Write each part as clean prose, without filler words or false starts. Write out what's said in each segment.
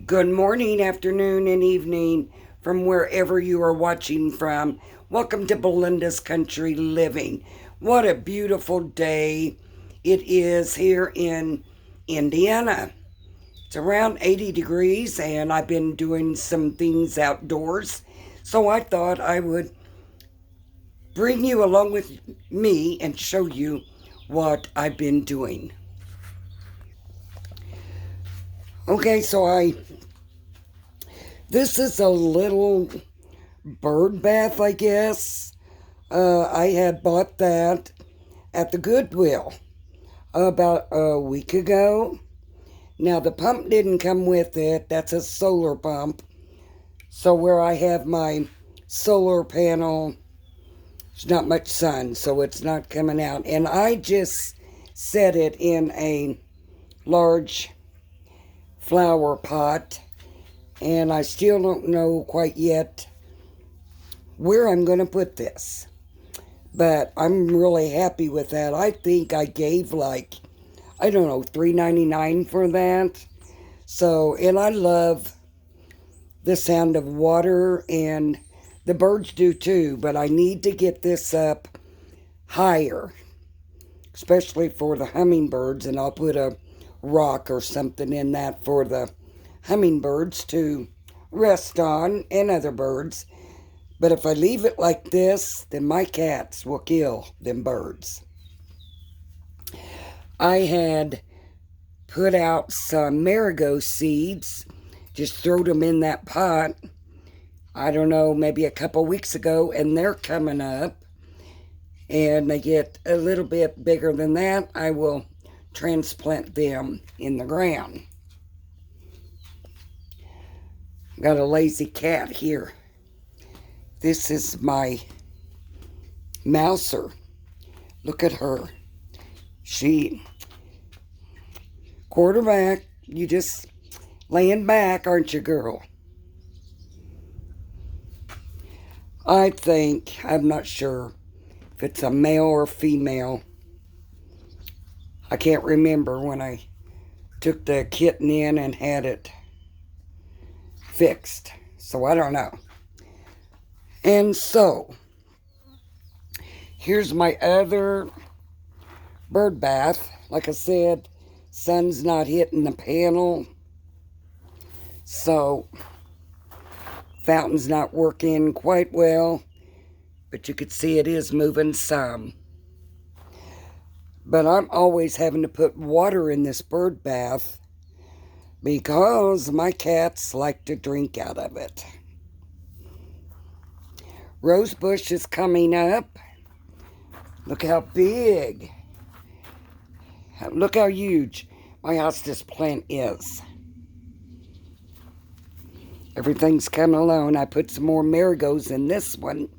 Good morning, afternoon, and evening from wherever you are watching from. Welcome to Belinda's Country Living. What a beautiful day it is here in Indiana. It's around 80 degrees, and I've been doing some things outdoors. So I thought I would bring you along with me and show you what I've been doing. Okay, this is a little bird bath, I guess. I had bought that at the Goodwill about a week ago. Now, the pump didn't come with it. That's a solar pump. So where I have my solar panel, there's not much sun, so it's not coming out. And I just set it in a large flower pot, and I still don't know quite yet where I'm going to put this, but I'm really happy with that. I think I gave $3.99 for that. So, and I love the sound of water, and the birds do too, but I need to get this up higher, especially for the hummingbirds, and I'll put a rock or something in that for the hummingbirds to rest on and other birds. But if I leave it like this, then my cats will kill them birds. I had put out some marigold seeds, just throwed them in that pot, I don't know, maybe a couple weeks ago, and they're coming up. And they get a little bit bigger than that, I will transplant them in the ground. Got a lazy cat here. This is my mouser. Look at her. She, quarterback, you just laying back, aren't you, girl? I think, I'm not sure if it's a male or female. I can't remember when I took the kitten in and had it fixed. So I don't know. And so, here's my other bird bath. Like I said, sun's not hitting the panel. So, fountain's not working quite well. But you could see it is moving some. But I'm always having to put water in this bird bath because my cats like to drink out of it. Rosebush is coming up. Look how big. Look how huge my hostas plant is. Everything's coming along. I put some more marigolds in this one.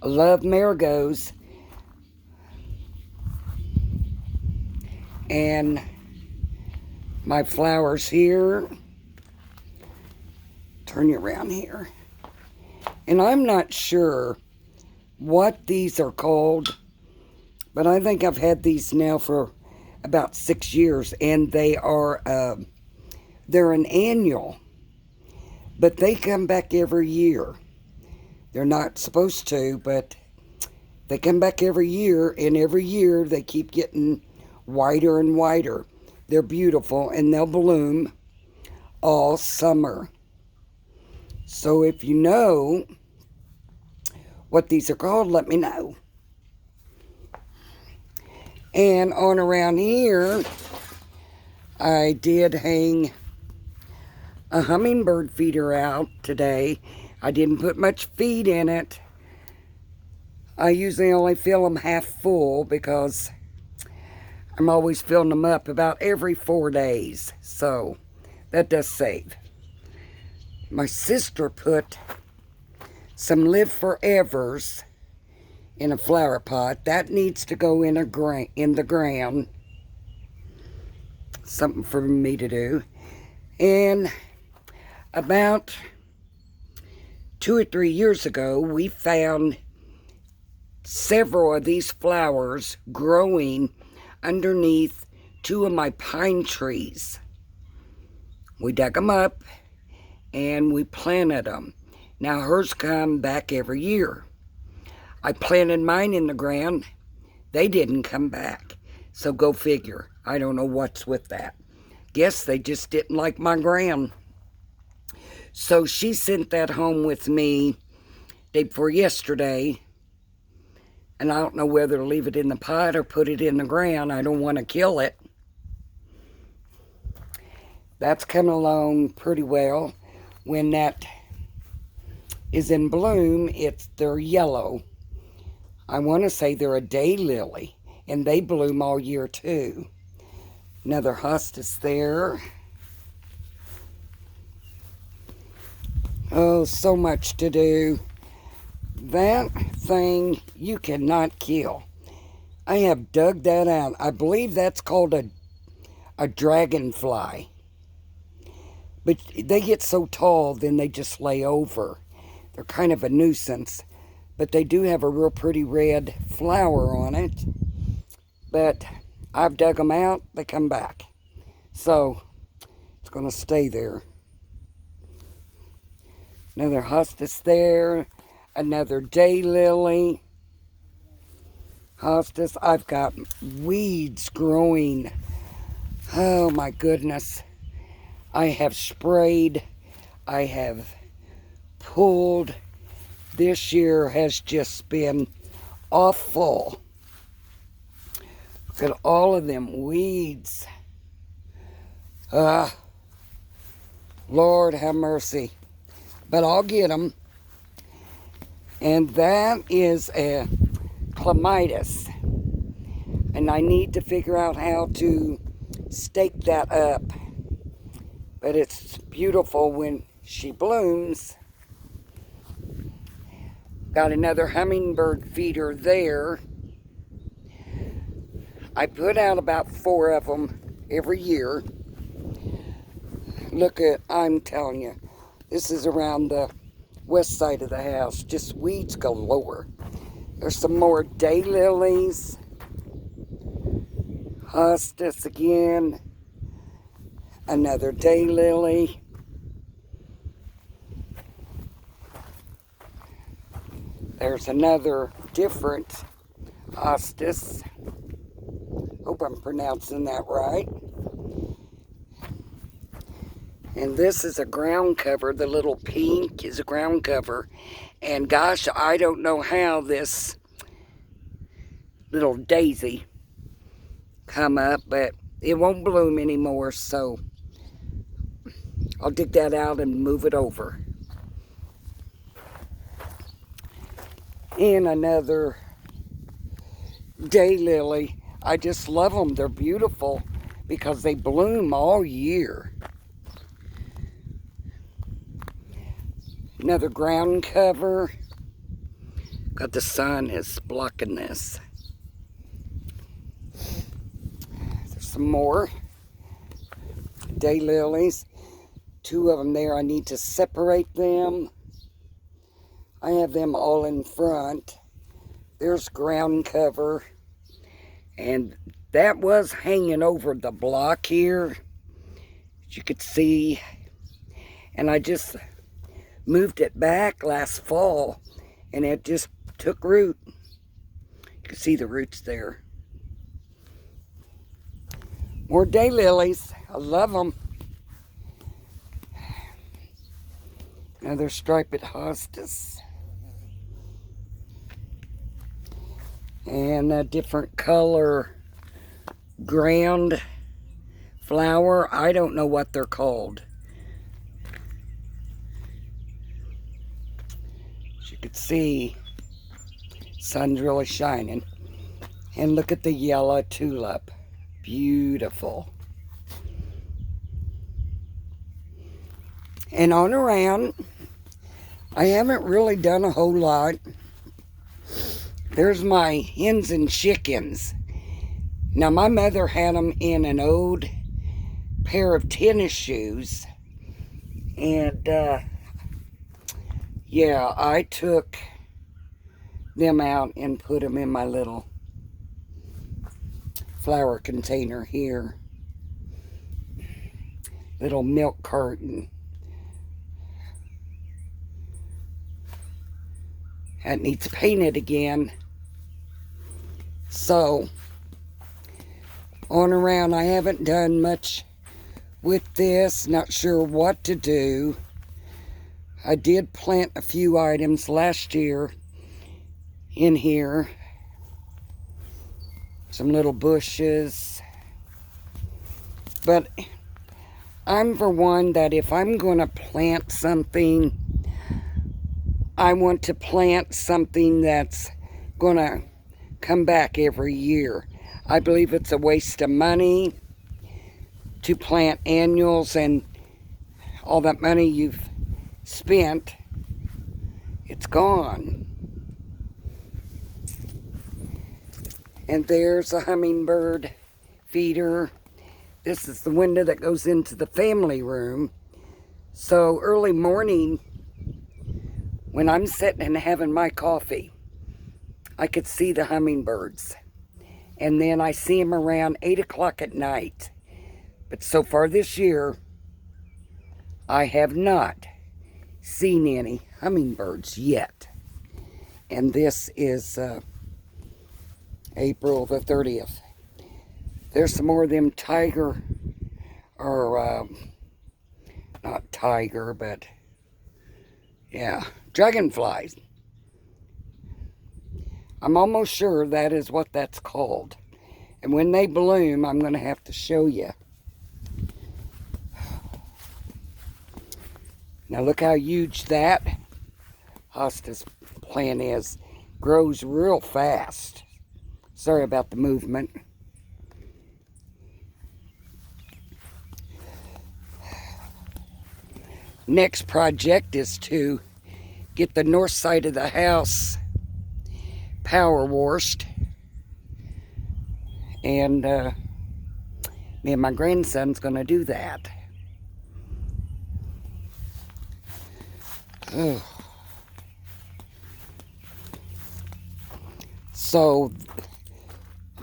I love marigolds. And my flowers here. Turn you around here. And I'm not sure what these are called, but I think I've had these now for about 6 years, and they are, they're an annual, but they come back every year. They're not supposed to, but they come back every year, and every year they keep getting wider and wider. They're beautiful, and they'll bloom all summer. So if you know what these are called, let me know. And on around here, I did hang a hummingbird feeder out today. I didn't put much feed in it. I usually only fill them half full because I'm always filling them up about every 4 days. So that does save. My sister put some Live Forevers in a flower pot. That needs to go in the ground. Something for me to do. And about 2 or 3 years ago, we found several of these flowers growing underneath 2 of my pine trees. We dug them up, and we planted them. Now hers come back every year. I planted mine in the ground. They didn't come back. So go figure. I don't know what's with that. Guess they just didn't like my ground. So she sent that home with me day before yesterday. And I don't know whether to leave it in the pot or put it in the ground. I don't want to kill it. That's coming along pretty well. When that is in bloom, they're yellow. I want to say they're a daylily, and they bloom all year too. Another hostas there. Oh, so much to do. That thing you cannot kill. I have dug that out. I believe that's called a dragonfly. But they get so tall, then they just lay over. They're kind of a nuisance. But they do have a real pretty red flower on it. But I've dug them out. They come back. So it's going to stay there. Another hostas there. Another daylily. Hostas. I've got weeds growing. Oh my goodness. I have sprayed. I have pulled. This year has just been awful. Look at all of them weeds. Lord have mercy. But I'll get them. And that is a clematis. And I need to figure out how to stake that up. But it's beautiful when she blooms. Got another hummingbird feeder there. I put out about 4 of them every year. Look at, I'm telling you, this is around the west side of the house. Just weeds galore. There's some more daylilies. Hostas again. Another daylily. There's another different hostas. Hope I'm pronouncing that right. And this is a ground cover. The little pink is a ground cover. And gosh, I don't know how this little daisy come up, but it won't bloom anymore, so I'll dig that out and move it over. And another daylily. I just love them. They're beautiful because they bloom all year. Another ground cover. God, the sun is blocking this. There's some more daylilies. 2 of them there. I need to separate them. I have them all in front. There's ground cover. And that was hanging over the block here, as you could see. And I just moved it back last fall, and it just took root. You can see the roots there. More daylilies. I love them. Another striped hostas. And a different color ground flower. I don't know what they're called. As you can see, sun's really shining. And look at the yellow tulip. Beautiful. And on around, I haven't really done a whole lot. There's my hens and chickens. Now, my mother had them in an old pair of tennis shoes. And, yeah, I took them out and put them in my little flower container here. Little milk carton. That needs painted again. So, on around, I haven't done much with this. Not sure what to do. I did plant a few items last year in here. Some little bushes. But I'm for one that if I'm going to plant something, I want to plant something that's going to come back every year. I believe it's a waste of money to plant annuals, and all that money you've spent, it's gone. And there's a hummingbird feeder. This is the window that goes into the family room. So early morning, when I'm sitting and having my coffee, I could see the hummingbirds. And then I see them around 8 o'clock at night. But so far this year, I have not seen any hummingbirds yet. And this is April the 30th. There's some more of them tiger, or not tiger, but yeah, dragonflies. I'm almost sure that is what that's called. And when they bloom, I'm going to have to show you. Now look how huge that hostas plant is. Grows real fast. Sorry about the movement. Next project is to get the north side of the house power washed. And me and my grandson's going to do that. Ugh. So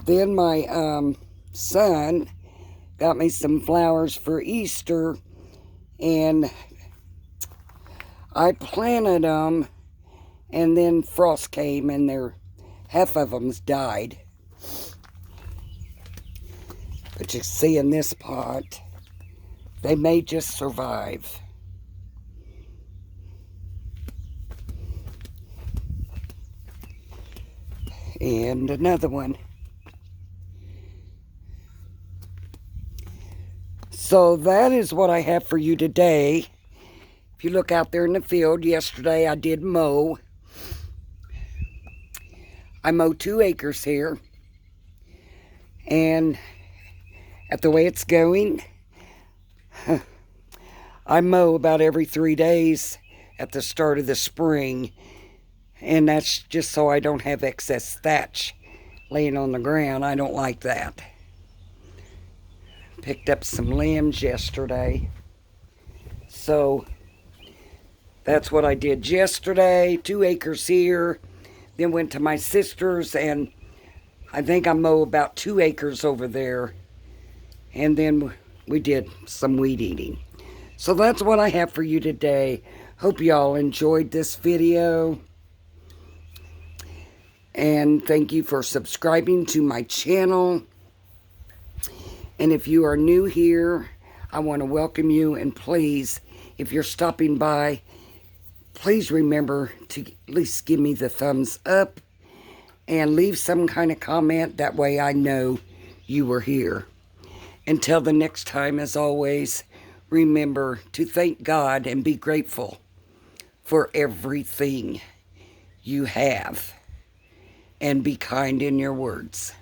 then my son got me some flowers for Easter, and I planted them, and then frost came, and half of them's died. But you see in this pot, they may just survive. And another one. So that is what I have for you today. If you look out there in the field, yesterday I did mow. I mowed 2 acres here. And at the way it's going, I mow about every 3 days at the start of the spring. And that's just so I don't have excess thatch laying on the ground. I don't like that. Picked up some limbs yesterday. So that's what I did yesterday. 2 acres here. Then went to my sister's, and I think I mow about 2 acres over there. And then we did some weed eating. So that's what I have for you today. Hope y'all enjoyed this video. And thank you for subscribing to my channel. And if you are new here, I want to welcome you. And please, if you're stopping by, please remember to at least give me the thumbs up and leave some kind of comment. That way I know you were here. Until the next time, as always, remember to thank God and be grateful for everything you have. And be kind in your words.